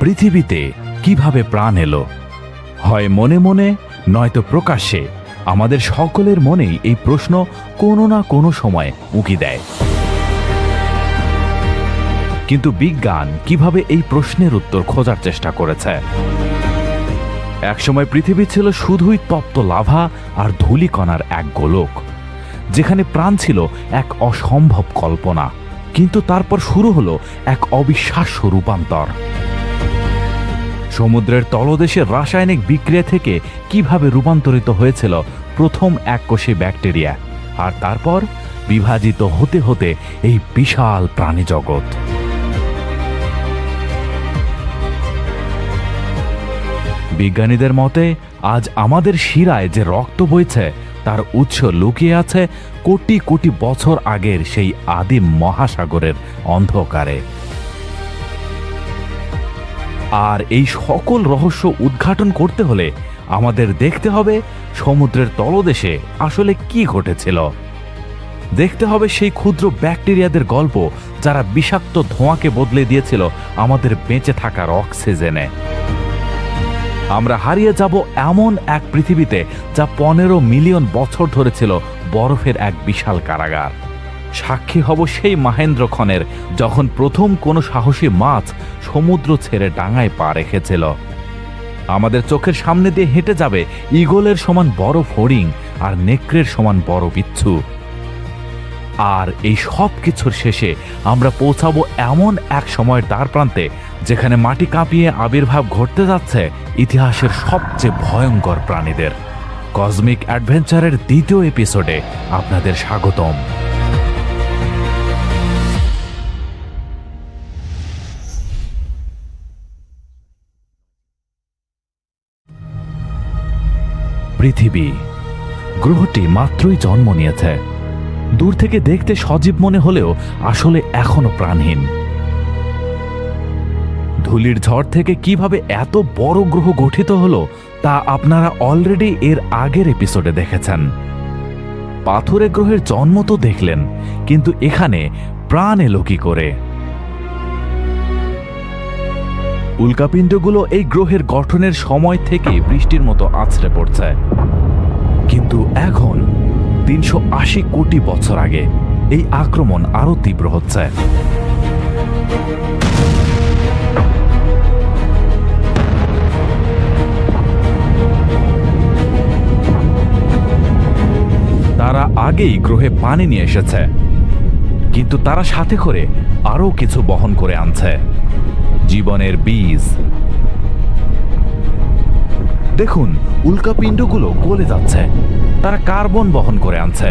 পৃথিবীতে কিভাবে প্রাণ এলো, হয় মনে মনে নয়তো প্রকাশ্যে। আমাদের সকলের মনেই এই প্রশ্ন কোনো না কোনো সময় উকি দেয়। কিন্তু বিজ্ঞান কিভাবে এই প্রশ্নের উত্তর খোঁজার চেষ্টা করেছে। একসময় পৃথিবী ছিল শুধুই তপ্ত লাভা আর ধূলিকণার এক গোলক, যেখানে প্রাণ ছিল এক অসম্ভব কল্পনা। কিন্তু তারপর শুরু হলো এক অবিশ্বাস্য রূপান্তর। সমুদ্রের তলদেশের রাসায়নিক বিক্রিয়া থেকে কিভাবে রূপান্তরিত হয়েছিল প্রথম এককোষী ব্যাকটেরিয়া, আর তারপর বিভাজিত হতে হতে এই বিশাল প্রাণী জগৎ। বিজ্ঞানীদের মতে আজ আমাদের শিরায় যে রক্ত বইছে তার উৎস লুকিয়ে আছে কোটি কোটি বছর আগের সেই আদিম মহাসাগরের অন্ধকারে। আর এই সকল রহস্য উদ্ঘাটন করতে হলে আমাদের দেখতে হবে সমুদ্রের তলদেশে আসলে কি ঘটেছিল। দেখতে হবে সেই ক্ষুদ্র ব্যাকটেরিয়াদের গল্প, যারা বিষাক্ত ধোঁয়াকে বদলে দিয়েছিল আমাদের বেঁচে থাকার অক্সিজেনে। আমরা হারিয়ে যাব এমন এক পৃথিবীতে যা 15 মিলিয়ন বছর ধরে ছিল বরফের এক বিশাল কারাগার। সাক্ষী হব সেই মাহেন্দ্রক্ষণের, যখন প্রথম কোনো সাহসী মাছ সমুদ্র ছেড়ে ডাঙায় পা রেখেছিল। আমাদের চোখের সামনে দিয়ে হেঁটে যাবে ঈগলের সমান বড় ফড়িং আর নেকড়ের সমান বড় বিচ্ছু। আর এই সব কিছুর শেষে আমরা পৌঁছাবো এমন এক সময়ের দ্বার প্রান্তে, যেখানে মাটি কাঁপিয়ে আবির্ভাব ঘটতে যাচ্ছে ইতিহাসের সবচেয়ে ভয়ঙ্কর প্রাণীদের। কসমিক অ্যাডভেঞ্চারের দ্বিতীয় এপিসোডে আপনাদের স্বাগতম। পৃথিবী গ্রহটি মাত্রই জন্ম নিয়েছে। দূর থেকে দেখতে সজীব মনে হলেও আসলে এখনো প্রাণহীন। ধূলির ঝড় থেকে কিভাবে এত বড় গ্রহ গঠিত হলো তা আপনারা অলরেডি এর আগের এপিসোডে দেখেছেন। পাথুরে গ্রহের জন্ম তো দেখলেন, কিন্তু এখানে প্রাণ এলো কি করে? উল্কাপিণ্ডগুলো এই গ্রহের গঠনের সময় থেকে বৃষ্টির মতো আছড়ে পড়ছে। কিন্তু এখন 380 কোটি বছর আগে এই আক্রমণ আরো তীব্র হচ্ছে। তারা আগেই গ্রহে পানি নিয়ে এসেছে, কিন্তু তারা সাথে করে আরো কিছু বহন করে আনছে, জীবনের বীজ। দেখুন, উল্কাপিণ্ডগুলো গলে যাচ্ছে, তারা কার্বন বহন করে আনছে।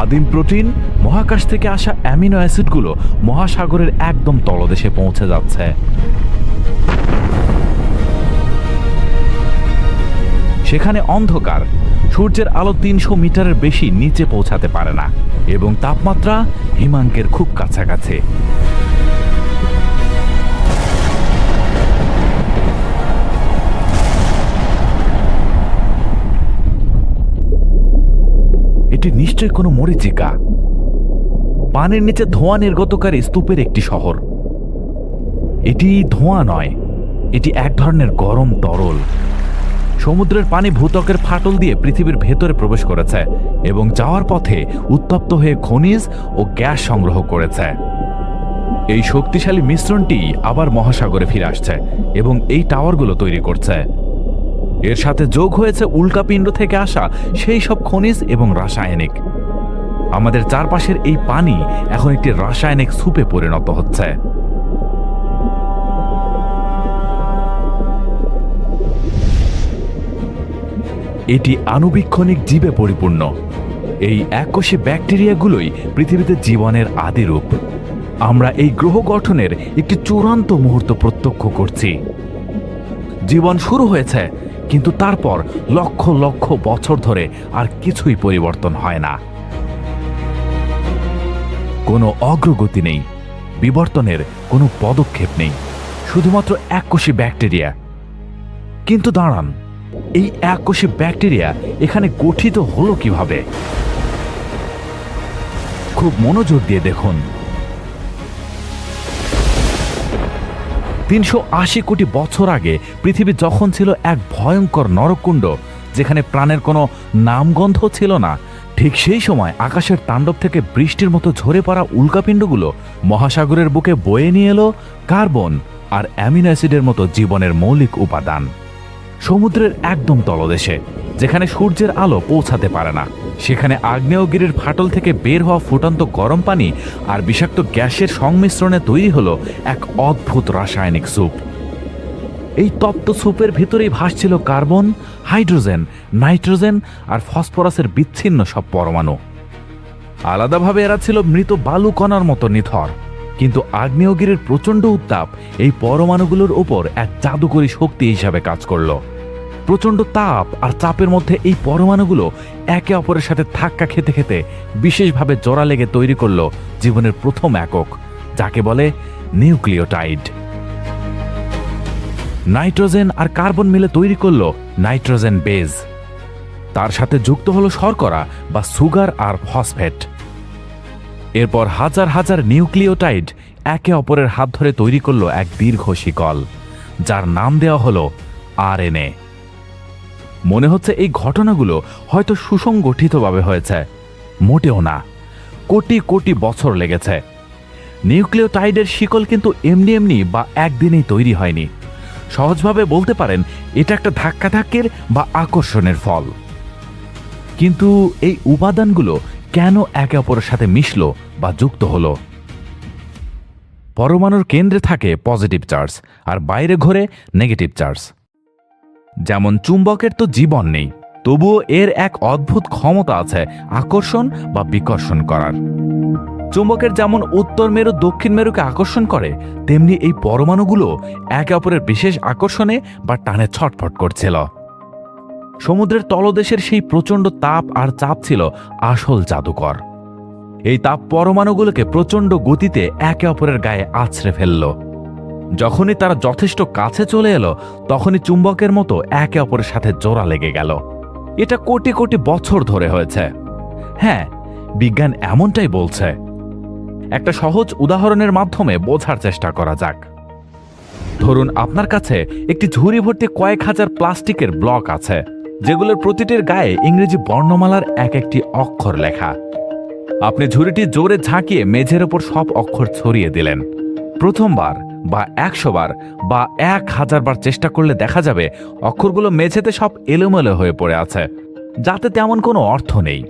আদিম প্রোটিন, মহাকাশ থেকে আসা অ্যামিনো অ্যাসিডগুলো মহাসাগরের একদম তলদেশে পৌঁছে যাচ্ছে। সেখানে অন্ধকার, সূর্যের আলো 300 মিটারের বেশি নিচে পৌঁছাতে পারে না, এবং তাপমাত্রা হিমাঙ্কের খুব কাছাকাছি। এটি নিশ্চয় কোনো মরীচিকা, পানির নিচে ধোঁয়া নির্গতকারী স্তূপের একটি শহর। এটি ধোঁয়া নয়, এটি এক ধরনের গরম তরল। সমুদ্রের পানি ভূত্বকের ফাটল দিয়ে পৃথিবীর ভেতরে প্রবেশ করেছে এবং যাওয়ার পথে উত্তপ্ত হয়ে খনিজ ও গ্যাস সংগ্রহ করেছে। এই শক্তিশালী মিশ্রণটি আবার মহাসাগরে ফিরে আসছে এবং এই টাওয়ারগুলো তৈরি করছে। এর সাথে যোগ হয়েছে উল্কাপিণ্ড থেকে আসা সেই সব খনিজ এবং রাসায়নিক। আমাদের চারপাশের এই পানি এখন একটি রাসায়নিক স্যুপে পরিণত হচ্ছে। এটি আণুবীক্ষণিক জীবে পরিপূর্ণ। এই এককোষী ব্যাকটেরিয়াগুলোই পৃথিবীতে জীবনের আদিরূপ। আমরা এই গ্রহ গঠনের একটি চূড়ান্ত মুহূর্ত প্রত্যক্ষ করছি। জীবন শুরু হয়েছে, কিন্তু তারপর লক্ষ লক্ষ বছর ধরে আর কিছুই পরিবর্তন হয় না। কোনো অগ্রগতি নেই, বিবর্তনের কোনো পদক্ষেপ নেই, শুধুমাত্র এককোষী ব্যাকটেরিয়া। কিন্তু দাঁড়ান, এই এককোষী ব্যাকটেরিয়া এখানে গঠিত হলো কিভাবে? খুব মনোযোগ দিয়ে দেখুন। 380 কোটি বছর আগে পৃথিবী যখন ছিল এক ভয়ঙ্কর নরককুণ্ড, যেখানে প্রাণের কোনো নামগন্ধ ছিল না, ঠিক সেই সময় আকাশের তাণ্ডব থেকে বৃষ্টির মতো ঝরে পড়া উল্কাপিণ্ডগুলো মহাসাগরের বুকে বয়ে নিয়ে এলো কার্বন আর অ্যামিনো অ্যাসিডের মতো জীবনের মৌলিক উপাদান। সমুদ্রের একদম তলদেশে, যেখানে সূর্যের আলো পৌঁছাতে পারে না, সেখানে আগ্নেয়গিরির ফাটল থেকে বের হওয়া ফুটন্ত গরম পানি আর বিষাক্ত গ্যাসের সংমিশ্রণে তৈরি হলো এক অদ্ভুত রাসায়নিক স্যুপ। এই তপ্ত স্যুপের ভিতরেই ভাসছিল কার্বন, হাইড্রোজেন, নাইট্রোজেন আর ফসফরাসের বিচ্ছিন্ন সব পরমাণু। আলাদাভাবে এরা ছিল মৃত বালু কণার মতো নিথর, কিন্তু আগ্নেয়গিরির প্রচণ্ড উত্তাপ এই পরমাণুগুলোর ওপর এক জাদুকরী শক্তি হিসাবে কাজ করল। প্রচণ্ড তাপ আর চাপের মধ্যে এই পরমাণুগুলো একে অপরের সাথে ধাক্কা খেতে খেতে বিশেষভাবে জোড়া লেগে তৈরি করল জীবনের প্রথম একক, যাকে বলে নিউক্লিওটাইড। নাইট্রোজেন আর কার্বন মিলে তৈরি করল নাইট্রোজেন বেজ। তার সাথে যুক্ত হলো শর্করা বা সুগার আর ফসফেট। এরপর হাজার হাজার নিউক্লিওটাইড একে অপরের হাত ধরে তৈরি করল এক দীর্ঘ শিকল, যার নাম দেওয়া হলো আরএনএ। মনে হচ্ছে এই ঘটনাগুলো হয়তো সুসংগঠিতভাবে হয়েছে, মোটেও না, কোটি কোটি বছর লেগেছে। নিউক্লিওটাইডের শিকল কিন্তু এমনি এমনি বা একদিনেই তৈরি হয়নি। সহজভাবে বলতে পারেন এটা একটা ধাক্কাধাক্কির বা আকর্ষণের ফল। কিন্তু এই উপাদানগুলো কেন একে অপরের সাথে মিশল বা যুক্ত হলো? পরমাণুর কেন্দ্রে থাকে পজিটিভ চার্জ আর বাইরে ঘোরে নেগেটিভ চার্জ। যেমন চুম্বকের তো জীবন নেই, তবুও এর এক অদ্ভুত ক্ষমতা আছে আকর্ষণ বা বিকর্ষণ করার। চুম্বকের যেমন উত্তর মেরু দক্ষিণ মেরুকে আকর্ষণ করে, তেমনি এই পরমাণুগুলো একে অপরের বিশেষ আকর্ষণে বা টানে ছটফট করছিল। সমুদ্রের তলদেশের সেই প্রচণ্ড তাপ আর চাপ ছিল আসল জাদুকর। এই তাপ পরমাণুগুলোকে প্রচণ্ড গতিতে একে অপরের গায়ে আছড়ে ফেলল। যখনই তারা যথেষ্ট কাছে চলে এলো, তখনই চুম্বকের মতো একে অপরের সাথে জোড়া লেগে গেল। এটা কোটি কোটি বছর ধরে হয়েছে। হ্যাঁ, বিজ্ঞান এমনটাই বলছে। একটা সহজ উদাহরণের মাধ্যমে বোঝার চেষ্টা করা যাক। ধরুন আপনার কাছে একটি ঝুড়ি ভর্তি কয়েক হাজার প্লাস্টিকের ব্লক আছে, যেগুলোর প্রতিটির গায়ে ইংরেজি বর্ণমালার এক একটি অক্ষর লেখা। আপনি ঝুড়িটি জোরে ঝাঁকিয়ে মেঝের ওপর সব অক্ষর ছড়িয়ে দিলেন। প্রথমবার বা 100 বার বা 1000 বার চেষ্টা করলে দেখা যাবে অক্ষরগুলো মেঝেতে সব এলোমেলো হয়ে পড়ে আছে, যাতে তেমন কোনো অর্থ নেই।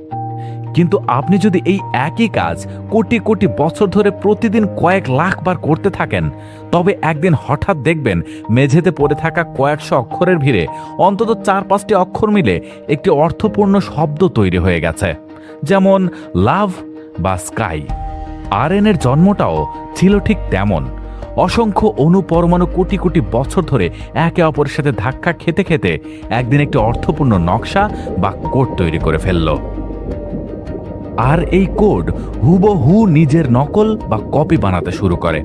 কিন্তু আপনি যদি এই একই কাজ কোটি কোটি বছর ধরে প্রতিদিন কয়েক লাখ বার করতে থাকেন, তবে একদিন হঠাৎ দেখবেন মেঝেতে পড়ে থাকা কয়েকশো অক্ষরের ভিড়ে অন্তত 4-5টি অক্ষর মিলে একটি অর্থপূর্ণ শব্দ তৈরি হয়ে গেছে, যেমন লাভ বা স্কাই। আরএনএর জন্মটাও ছিল ঠিক তেমন। অসংখ্য অণু পরমাণু কোটি কোটি বছর ধরে একে অপরের সাথে ধাক্কা খেতে খেতে একদিন একটি অর্থপূর্ণ নকশা বা কোড তৈরি করে ফেলল। আর এই কোড হুবহু নিজের নকল বা কপি বানাতে শুরু করে।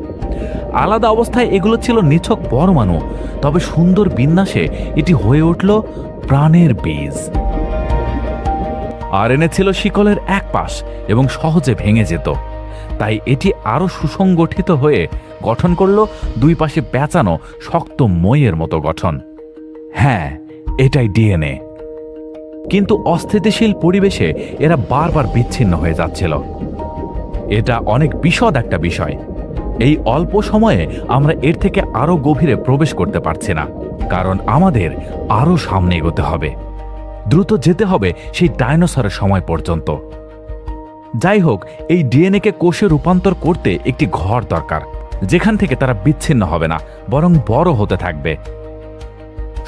আলাদা অবস্থায় এগুলো ছিল নিছক পরমাণু, তবে সুন্দর বিন্যাসে এটি হয়ে উঠল প্রাণের বীজ। আরএনএ ছিল শিকলের এক পাশ এবং সহজে ভেঙে যেত, তাই এটি আরও সুসংগঠিত হয়ে গঠন করল দুই পাশে পেঁচানো শক্ত মইয়ের মতো গঠন। হ্যাঁ, এটাই ডিএনএ। কিন্তু অস্থিতিশীল পরিবেশে এরা বারবার বিচ্ছিন্ন হয়ে যাচ্ছিল। এটা অনেক বিশদ একটা বিষয়। এই অল্প সময়ে আমরা এর থেকে আরও গভীরে প্রবেশ করতে পারছি না, কারণ আমাদের আরও সামনে এগোতে হবে। দ্রুত যেতে হবে সেই ডাইনোসরের সময় পর্যন্ত। যাই হোক, এই ডিএনএকে কোষে রূপান্তর করতে একটি ঘর দরকার, যেখান থেকে তারা বিচ্ছিন্ন হবে না, বরং বড় হতে থাকবে।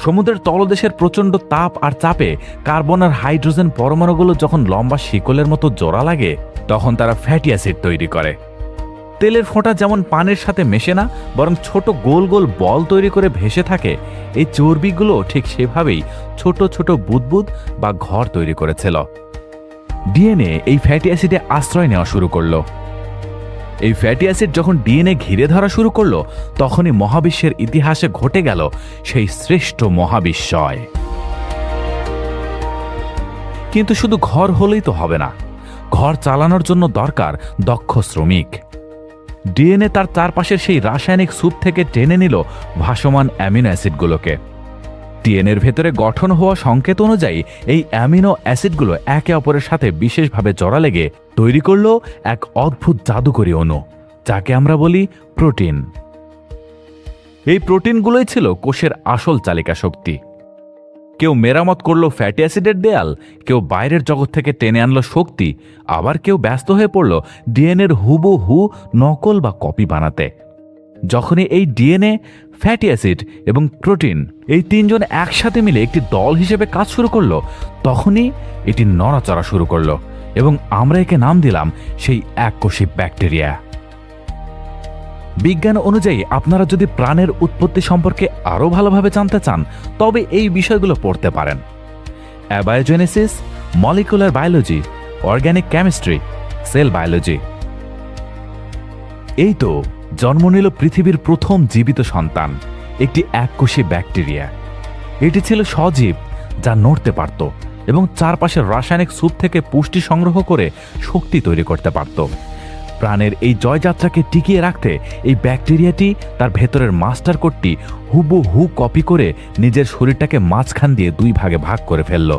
সমুদ্রের তলদেশের প্রচণ্ড তাপ আর চাপে কার্বন আর হাইড্রোজেন পরমাণুগুলো যখন লম্বা শিকলের মতো জোড়া লাগে, তখন তারা ফ্যাটি অ্যাসিড তৈরি করে। তেলের ফোঁটা যেমন পানির সাথে মেশে না, বরং ছোট গোল গোল বল তৈরি করে ভেসে থাকে, এই চর্বিগুলো ঠিক সেভাবেই ছোট ছোট বুদবুদ বা ঘর তৈরি করেছিল। ডিএনএ এই ফ্যাটি অ্যাসিডে আশ্রয় নেওয়া শুরু করলো। এই ফ্যাটি অ্যাসিড যখন ডিএনএ ঘিরে ধরা শুরু করলো, তখনই মহাবিশ্বের ইতিহাসে ঘটে গেল সেই শ্রেষ্ঠ মহাবিস্ময়। কিন্তু শুধু ঘর হলেই তো হবে না, ঘর চালানোর জন্য দরকার দক্ষ শ্রমিক। ডিএনএ তার চারপাশের সেই রাসায়নিক স্যুপ থেকে টেনে নিল ভাসমান অ্যামিনো অ্যাসিডগুলোকে। ডিএনএর ভেতরে গঠন হওয়া সংকেত অনুযায়ী এই অ্যামিনো অ্যাসিডগুলো একে অপরের সাথে বিশেষভাবে জড়া লেগে তৈরি করল এক অদ্ভুত জাদুকরী অণু, যাকে আমরা বলি প্রোটিন। এই প্রোটিনগুলোই ছিল কোষের আসল চালিকা শক্তি। কেউ মেরামত করল ফ্যাটি অ্যাসিডের দেয়াল, কেউ বাইরের জগৎ থেকে টেনে আনলো শক্তি, আবার কেউ ব্যস্ত হয়ে পড়ল ডিএনএর হুবহু নকল বা কপি বানাতে। যখনই এই ডিএনএ, ফ্যাটি অ্যাসিড এবং প্রোটিন এই তিনজন একসাথে মিলে একটি দল হিসেবে কাজ শুরু করলো, তখনই এটি নড়াচড়া শুরু করলো এবং আমরা একে নাম দিলাম সেই এককোষী ব্যাকটেরিয়া। বিজ্ঞান অনুযায়ী আপনারা যদি প্রাণের উৎপত্তি সম্পর্কে আরও ভালোভাবে জানতে চান, তবে এই বিষয়গুলো পড়তে পারেন: অ্যাবায়োজেনেসিস, molecular biology, organic chemistry, sell biology. এই তো জন্ম নিল পৃথিবীর প্রথম জীবিত সন্তান, একটি এককোষী ব্যাকটেরিয়া। এটি ছিল সজীব, যা নড়তে পারত এবং চারপাশের রাসায়নিক স্যুপ থেকে পুষ্টি সংগ্রহ করে শক্তি তৈরি করতে পারত। প্রাণের এই জয়যাত্রাকে টিকিয়ে রাখতে এই ব্যাকটেরিয়াটি তার ভেতরের মাস্টার কোডটি হুবহু কপি করে নিজের শরীরটাকে মাঝখান দিয়ে দুই ভাগে ভাগ করে ফেলল।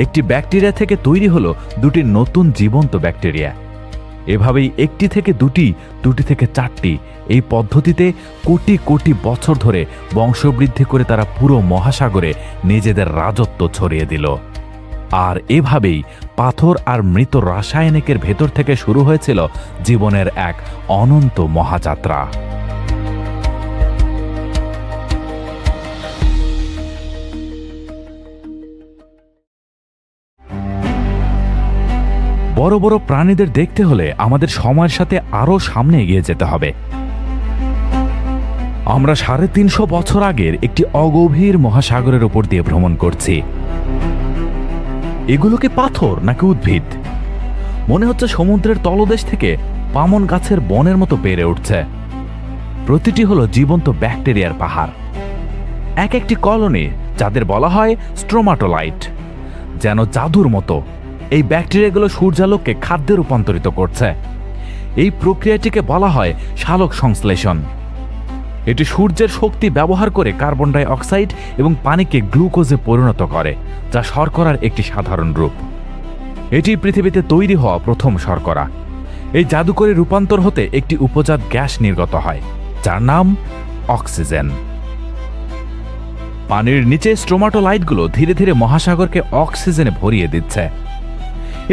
একটি ব্যাকটেরিয়া থেকে তৈরি হলো দুটি নতুন জীবন্ত ব্যাকটেরিয়া। এভাবেই একটি থেকে দুটি, দুটি থেকে চারটি, এই পদ্ধতিতে কোটি কোটি বছর ধরে বংশবৃদ্ধি করে তারা পুরো মহাসাগরে নিজেদের রাজত্ব ছড়িয়ে দিল। আর এভাবেই পাথর আর মৃত রাসায়নিকের ভেতর থেকে শুরু হয়েছিল জীবনের এক অনন্ত মহাযাত্রা। বড় বড় প্রাণীদের দেখতে হলে আমাদের সময়ের সাথে আরও সামনে এগিয়ে যেতে হবে। আমরা 350 বছর আগের একটি অগভীর মহাসাগরের উপর দিয়ে ভ্রমণ করছি। এগুলোকে পাথর নাকি উদ্ভিদ? মনে হচ্ছে সমুদ্রের তলদেশ থেকে পামন গাছের বনের মতো বেড়ে উঠছে। প্রতিটি হলো জীবন্ত ব্যাকটেরিয়ার পাহাড়, এক একটি কলোনি, যাদের বলা হয় স্ট্রোমাটোলাইট। যেন জাদুর মতো এই ব্যাকটেরিয়াগুলো সূর্যালোককে খাদ্যে রূপান্তরিত করছে। এই প্রক্রিয়াটিকে বলা হয় সালোক সংশ্লেষণ। এটি সূর্যের শক্তি ব্যবহার করে কার্বন ডাই অক্সাইড এবং পানিকে গ্লুকোজে পরিণত করে, যা শর্করার একটি সাধারণ রূপ। এটি পৃথিবীতে তৈরি হওয়া প্রথম শর্করা। এই জাদুকরী রূপান্তর হতে একটি উপজাত গ্যাস নির্গত হয়, যার নাম অক্সিজেন। পানির নিচে স্ট্রোমাটোলাইটগুলো ধীরে ধীরে মহাসাগরকে অক্সিজেনে ভরিয়ে দিচ্ছে।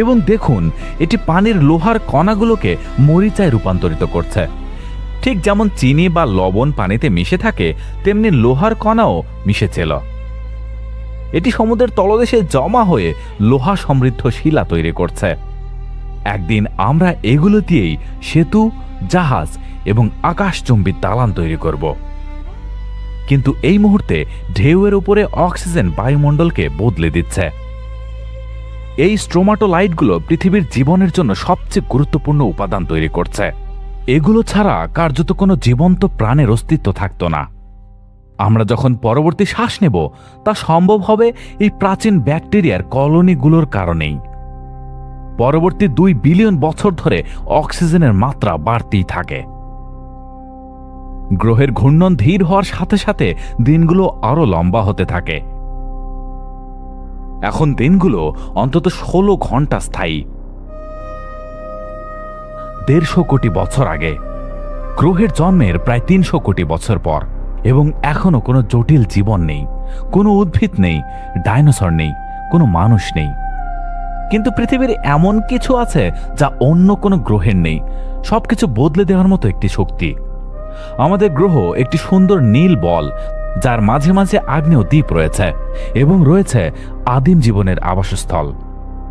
এবং দেখুন, এটি পানির লোহার কণাগুলোকে মরিচায় রূপান্তরিত করছে। ঠিক যেমন চিনি বা লবণ পানিতে মিশে থাকে, তেমনি লোহার কণাও মিশেছিল। এটি সমুদ্রের তলদেশে জমা হয়ে লোহা সমৃদ্ধ শিলা তৈরি করছে। একদিন আমরা এগুলো দিয়েই সেতু, জাহাজ এবং আকাশচুম্বী দালান তৈরি করব। কিন্তু এই মুহূর্তে ঢেউয়ের উপরে অক্সিজেন বায়ুমণ্ডলকে বদলে দিচ্ছে। এই স্ট্রোমাটোলাইটগুলো পৃথিবীর জীবনের জন্য সবচেয়ে গুরুত্বপূর্ণ উপাদান তৈরি করছে। এগুলো ছাড়া কার্যত কোনো জীবন্ত প্রাণের অস্তিত্ব থাকত না। আমরা যখন পরবর্তী শ্বাস নেব, তা সম্ভব হবে এই প্রাচীন ব্যাকটেরিয়ার কলোনিগুলোর কারণেই। পরবর্তী 2 বিলিয়ন বছর ধরে অক্সিজেনের মাত্রা বাড়তেই থাকে। গ্রহের ঘূর্ণন ধীর হওয়ার সাথে সাথে দিনগুলো আরো লম্বা হতে থাকে। এখন দিনগুলো অন্তত 16 ঘন্টা স্থায়ী। 150 কোটি বছর আগে, গ্রহের জন্মের প্রায় 300 কোটি বছর পর, এবং এখনো কোনো জটিল জীবন নেই, কোনো উদ্ভিদ নেই, ডাইনোসর নেই, কোনো মানুষ নেই। কিন্তু পৃথিবীর এমন কিছু আছে যা অন্য কোনো গ্রহের নেই, সবকিছু বদলে দেওয়ার মতো একটি শক্তি। আমাদের গ্রহ একটি সুন্দর নীল বল, যার মাঝে মাঝে আগ্নেয় দ্বীপ রয়েছে এবং রয়েছে আদিম জীবনের আবাসস্থল।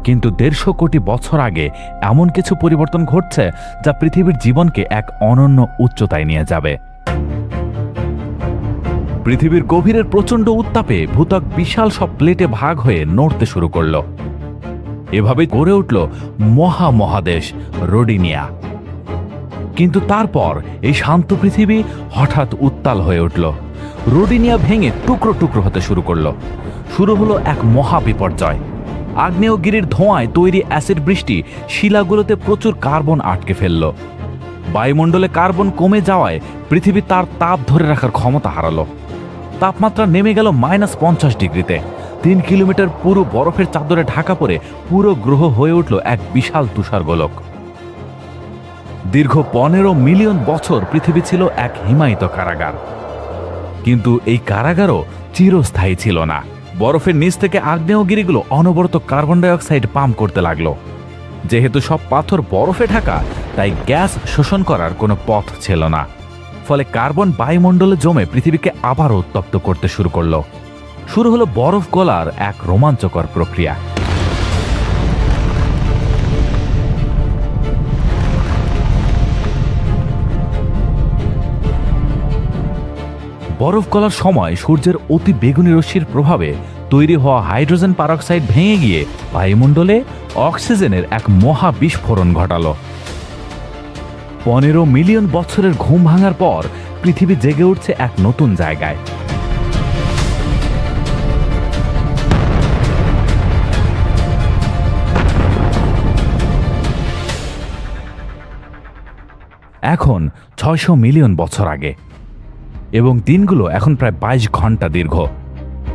কিন্তু 150 কোটি বছর আগে এমন কিছু পরিবর্তন ঘটছে যা পৃথিবীর জীবনকে এক অনন্য উচ্চতায় নিয়ে যাবে। পৃথিবীর গভীরের প্রচণ্ড উত্তাপে ভূত্বক বিশাল সব প্লেটে ভাগ হয়ে নড়তে শুরু করল। এভাবে গড়ে উঠল মহামহাদেশ রোডিনিয়া। কিন্তু তারপর এই শান্ত পৃথিবী হঠাৎ উত্তাল হয়ে উঠল। রোডিনিয়া ভেঙে টুকরো টুকরো হতে শুরু করল। শুরু হলো এক মহাবিপর্যয়। আগ্নেয়গিরির ধোঁয়ায় তৈরি অ্যাসিড বৃষ্টি শিলাগুলোতে প্রচুর কার্বন আটকে ফেলল। বায়ুমণ্ডলে কার্বন কমে যাওয়ায় পৃথিবী তার তাপ ধরে রাখার ক্ষমতা হারালো। তাপমাত্রা নেমে গেল -50 ডিগ্রিতে। 3 কিলোমিটার পুরো বরফের চাদরে ঢাকা পড়ে পুরো গ্রহ হয়ে উঠল এক বিশাল তুষার গোলক। দীর্ঘ 15 মিলিয়ন বছর পৃথিবী ছিল এক হিমায়িত কারাগার। কিন্তু এই কারাগারও চিরস্থায়ী ছিল না। বরফের নিচ থেকে আগ্নেয়গিরিগুলো অনবরত কার্বন ডাই অক্সাইড পাম্প করতে লাগলো। যেহেতু সব পাথর বরফে ঢাকা, তাই গ্যাস শোষণ করার কোনো পথ ছিল না। ফলে কার্বন বায়ুমণ্ডলে জমে পৃথিবীকে আবার উত্তপ্ত করতে শুরু করলো। শুরু হলো বরফ গলার এক রোমাঞ্চকর প্রক্রিয়া। বরফ গলার সময় সূর্যের অতি বেগুনি রশ্মির প্রভাবে তৈরি হওয়া হাইড্রোজেন পারঅক্সাইড ভেঙে গিয়ে বায়ুমণ্ডলে অক্সিজেনের এক মহা বিস্ফোরণ ঘটালো। 15 মিলিয়ন বছরের ঘুম ভাঙার পর পৃথিবী জেগে উঠছে এক নতুন জায়গায়। এখন 600 মিলিয়ন বছর আগে, এবং দিনগুলো এখন প্রায় 22 ঘন্টা দীর্ঘ।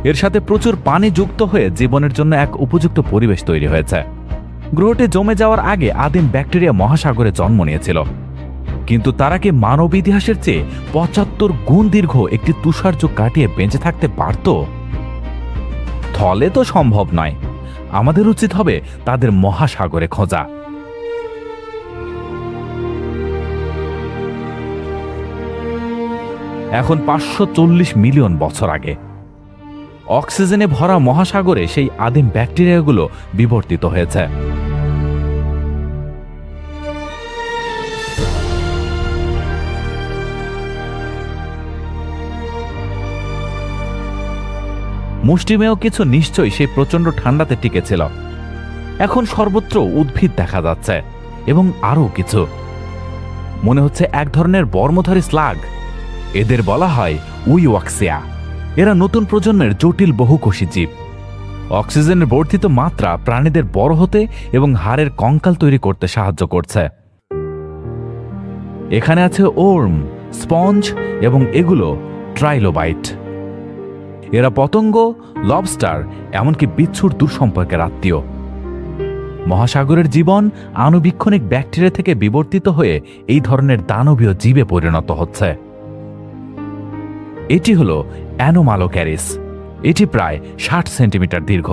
এর সাথে প্রচুর পানি যুক্ত হয়ে জীবনের জন্য এক উপযুক্ত পরিবেশ তৈরি হয়েছে। গ্রহটি জমে যাওয়ার আগে আদিম ব্যাকটেরিয়া মহাসাগরে জন্ম নিয়েছিল, কিন্তু তারা কি মানব ইতিহাসের চেয়ে 75 গুণ দীর্ঘ একটি তুষারযুগ কাটিয়ে বেঁচে থাকতে পারত? স্থলে তো সম্ভব নয়। আমাদের উচিত হবে তাদের মহাসাগরে খোঁজা। এখন 540 মিলিয়ন বছর আগে অক্সিজেনে ভরা মহাসাগরে সেই আদিম ব্যাকটেরিয়াগুলো বিবর্তিত হয়েছে। মুষ্টিমেয় কিছু নিশ্চয়ই সেই প্রচণ্ড ঠান্ডাতে টিকেছিল। এখন সর্বত্র উদ্ভিদ দেখা যাচ্ছে, এবং আরও কিছু। মনে হচ্ছে এক ধরনের বর্মধারী স্লাগ। এদের বলা হয় উইওয়াক্সিয়া। এরা নতুন প্রজন্মের জটিল বহুকোষী জীব। অক্সিজেনের বর্ধিত মাত্রা প্রাণীদের বড় হতে এবং হাড়ের কঙ্কাল তৈরি করতে সাহায্য করছে। এখানে আছে ওর্ম, স্পঞ্জ এবং এগুলো ট্রাইলোবাইট। এরা পতঙ্গ, লবস্টার, এমনকি বিচ্ছুর দূরসম্পর্কের আত্মীয়। মহাসাগরের জীবন আণুবীক্ষণিক ব্যাকটেরিয়া থেকে বিবর্তিত হয়ে এই ধরনের দানবীয় জীবে পরিণত হচ্ছে। এটি হল অ্যানোমালোক্যারিস। এটি প্রায় 60 সেন্টিমিটার দীর্ঘ।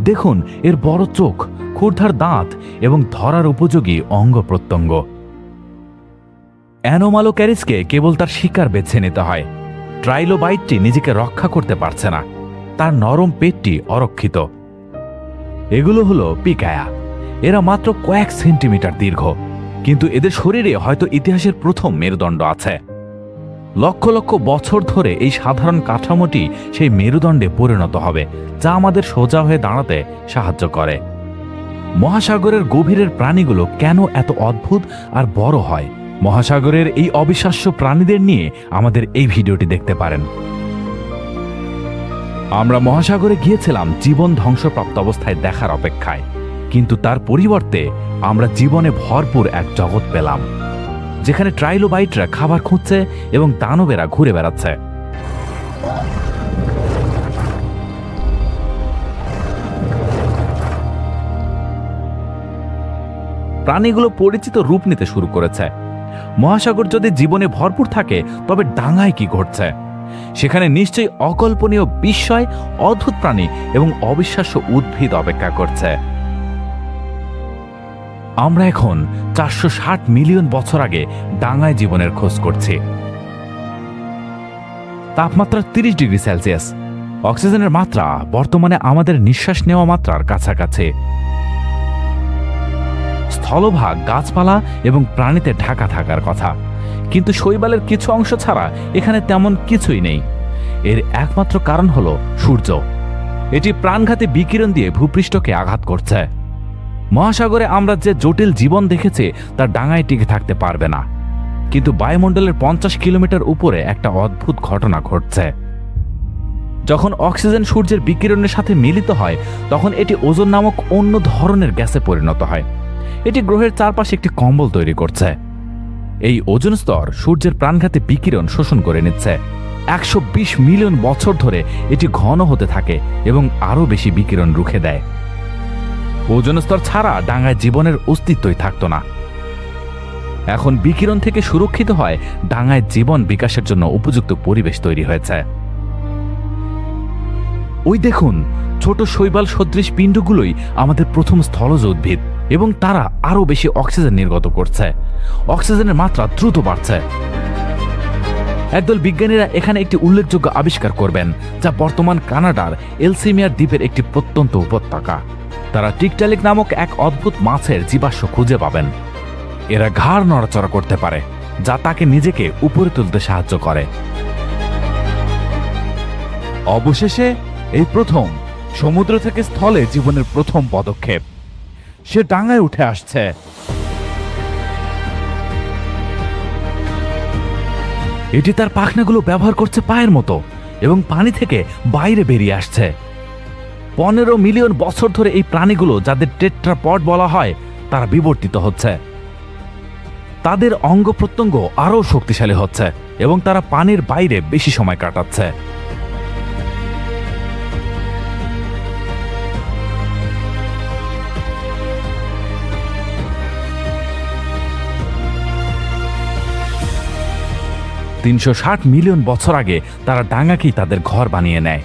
দেখুন এর বড় চোখ, ক্ষুরধার দাঁত এবং ধরার উপযোগী অঙ্গ প্রত্যঙ্গ। অ্যানোমালোক্যারিসকে কেবল তার শিকার বেছে নিতে হয়। ট্রাইলোবাইটটি নিজেকে রক্ষা করতে পারছে না, তার নরম পেটটি অরক্ষিত। এগুলো হলো পিকায়া। এরা মাত্র কয়েক সেন্টিমিটার দীর্ঘ, কিন্তু এদের শরীরে হয়তো ইতিহাসের প্রথম মেরুদণ্ড আছে। লক্ষ লক্ষ বছর ধরে এই সাধারণ কাঠামোটি সেই মেরুদণ্ডে পরিণত হবে, যা আমাদের সোজা হয়ে দাঁড়াতে সাহায্য করে। মহাসাগরের গভীরের প্রাণীগুলো কেন এত অদ্ভুত আর বড় হয়? মহাসাগরের এই অবিশ্বাস্য প্রাণীদের নিয়ে আমাদের এই ভিডিওটি দেখতে পারেন। আমরা মহাসাগরে গিয়েছিলাম জীবন ধ্বংসপ্রাপ্ত অবস্থায় দেখার অপেক্ষায়, কিন্তু তার পরিবর্তে আমরা জীবনে ভরপুর এক জগৎ পেলাম, যেখানে ট্রাইলোবাইটরা খাবার খুঁজছে এবং দানবেরা ঘুরে বেড়াচ্ছে। প্রাণীগুলো পরিচিত রূপ নিতে শুরু করেছে। মহাসাগর যদি জীবনে ভরপুর থাকে, তবে ডাঙায় কি ঘটছে? সেখানে নিশ্চয়ই অকল্পনীয় বিস্ময়, অদ্ভুত প্রাণী এবং অবিশ্বাস্য উদ্ভিদ অপেক্ষা করছে। আমরা এখন 460 মিলিয়ন বছর আগে ডাঙায় জীবনের খোঁজ করছি। তাপমাত্রা 30 ডিগ্রি সেলসিয়াস। অক্সিজেনের মাত্রা বর্তমানে আমাদের নিঃশ্বাস নেওয়া মাত্রার কাছাকাছি। স্থলভাগ গাছপালা এবং প্রাণীতে ঢাকা থাকার কথা, কিন্তু শৈবালের কিছু অংশ ছাড়া এখানে তেমন কিছুই নেই। এর একমাত্র কারণ হল সূর্য। এটি প্রাণঘাতী বিকিরণ দিয়ে ভূপৃষ্ঠকে আঘাত করছে। মহাসাগরে আমরা যে জটিল জীবন দেখেছি তা ডাঙায় টিকে থাকতে পারবে না, কিন্তু বায়ুমণ্ডলের 50 কিলোমিটার উপরে একটা অদ্ভুত ঘটনা ঘটছে। যখন অক্সিজেন সূর্যের বিকিরণের সাথে মিলিত হয়, তখন এটি ওজোন নামক অন্য ধরনের গ্যাসে পরিণত হয়। এটি গ্রহের চারপাশে একটি কম্বল তৈরি করছে। এই ওজোন স্তর সূর্যের প্রাণঘাতী বিকিরণ শোষণ করে নিচ্ছে। 120 মিলিয়ন বছর ধরে এটি ঘন হতে থাকে এবং আরও বেশি বিকিরণ রুখে দেয়। ওজোন স্তর ছাড়া ডাঙায় জীবনের অস্তিত্বই থাকত না। এখন বিকিরণ থেকে সুরক্ষিত হয় ডাঙায় জীবন বিকাশের জন্য উপযুক্ত পরিবেশ তৈরি হয়েছে। ওই দেখুন, ছোট শৈবাল সদৃশ পিণ্ডগুলোই আমাদের প্রথম স্থলজ উদ্ভিদ, এবং তারা আরও বেশি অক্সিজেন নির্গত করছে। অক্সিজেনের মাত্রা দ্রুত বাড়ছে। একদল বিজ্ঞানীরা এখানে একটি উল্লেখযোগ্য আবিষ্কার করবেন, যা বর্তমান কানাডার এলসিমিয়ার দ্বীপের একটি প্রত্যন্ত উপত্যকা। তারা টিকটালিক নামক এক অদ্ভুত মাছের জীবাশ্ম খুঁজে পাবেন। এরা ঘাড় নড়াচড়া করতে পারে, যা তাকে নিজেকে উপরে তুলতে সাহায্য করে। অবশেষে এই প্রথম সমুদ্র থেকে স্থলে জীবনের প্রথম পদক্ষেপ। সে ডাঙায় উঠে আসছে। এটি তার পাখনাগুলো ব্যবহার করছে পায়ের মতো এবং পানি থেকে বাইরে বেরিয়ে আসছে। 15 মিলিয়ন বছর ধরে এই প্রাণীগুলো, যাদের টেট্রাপড বলা হয়, তারা বিবর্তিত হচ্ছে। তাদের অঙ্গ প্রত্যঙ্গ আরও শক্তিশালী হচ্ছে এবং তারা পানির বাইরে বেশি সময় কাটাচ্ছে। $360 মিলিয়ন বছর আগে তারা ডাঙাকেই তাদের ঘর বানিয়ে নেয়।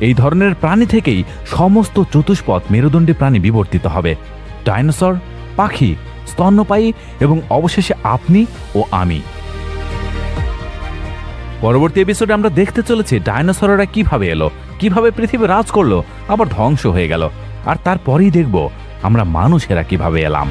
এই ধরনের প্রাণী থেকেই সমস্ত চতুষ্পদ মেরুদণ্ডী প্রাণী বিবর্তিত হবে। ডাইনোসর, পাখি, স্তন্যপায়ী এবং অবশেষে আপনি ও আমি। পরবর্তী এপিসোডে আমরা দেখতে চলেছি ডাইনোসররা কিভাবে এলো, কিভাবে পৃথিবী রাজ করলো, আবার ধ্বংস হয়ে গেল, আর তারপরেই দেখব আমরা মানুষেরা কিভাবে এলাম।